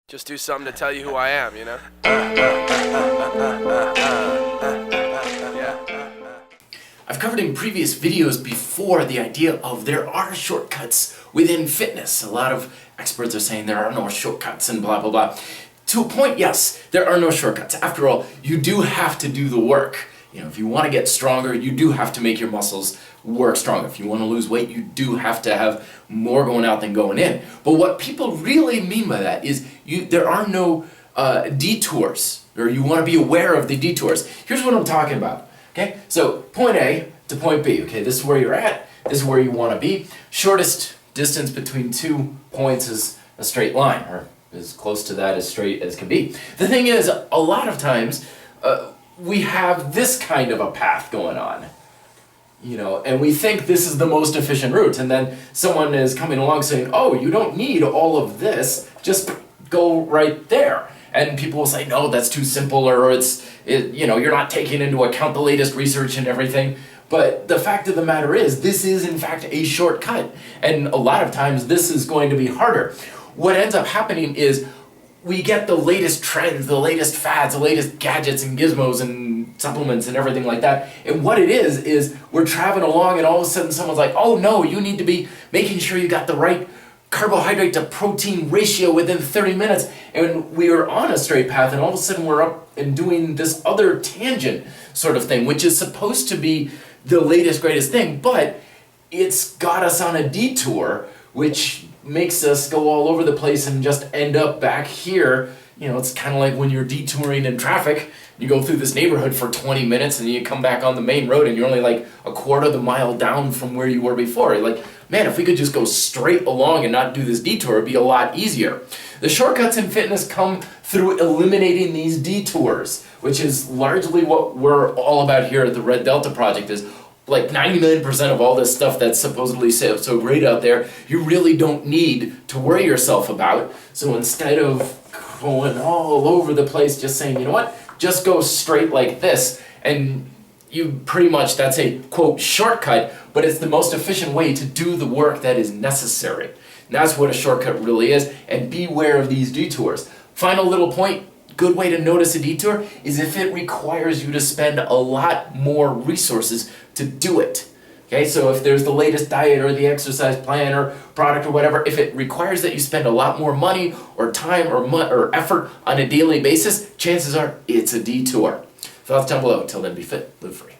Just do something to tell you who I am, you know? Yeah. I've covered in previous videos before the idea of there are shortcuts within fitness. A lot of experts are saying there are no shortcuts and blah, blah, blah. To a point, yes, there are no shortcuts. After all, you do have to do the work. You know, if you want to get stronger, you do have to make your muscles work stronger. If you want to lose weight, you do have to have more going out than going in. But what people really mean by that is there are no detours, or you want to be aware of the detours. Here's what I'm talking about. Okay, so point A to point B. Okay, this is where you're at. This is where you want to be. Shortest distance between 2 points is a straight line, or as close to that as straight as can be. The thing is, a lot of times we have this kind of a path going on, you know, and we think this is the most efficient route, and then someone is coming along saying, oh, you don't need all of this, just go right there. And people will say, no, that's too simple, or you know, you're not taking into account the latest research and everything. But the fact of the matter is, this is in fact a shortcut, and a lot of times this is going to be harder. What ends up happening is we get the latest trends, the latest fads, the latest gadgets and gizmos and supplements and everything like that. And what it is we're traveling along and all of a sudden someone's like, oh no, you need to be making sure you got the right carbohydrate to protein ratio within 30 minutes. And we are on a straight path and all of a sudden we're up and doing this other tangent sort of thing, which is supposed to be the latest, greatest thing, but it's got us on a detour, which makes us go all over the place and just end up back here. You know, it's kind of like when you're detouring in traffic. You go through this neighborhood for 20 minutes and you come back on the main road and you're only like a quarter of the mile down from where you were before. You're like, man, if we could just go straight along and not do this detour, it'd be a lot easier. The shortcuts in fitness come through eliminating these detours, which is largely what we're all about here at the Red Delta Project. Is like 99% of all this stuff that's supposedly so great out there, you really don't need to worry yourself about. So instead of going all over the place, just saying, you know what, just go straight like this, and you pretty much, that's a quote shortcut, but it's the most efficient way to do the work that is necessary. And that's what a shortcut really is, and beware of these detours. Final little point, good way to notice a detour is if it requires you to spend a lot more resources to do it. Okay, so if there's the latest diet or the exercise plan or product or whatever, if it requires that you spend a lot more money or time or effort on a daily basis, chances are it's a detour. Thoughts down below. Until then, be fit, live free.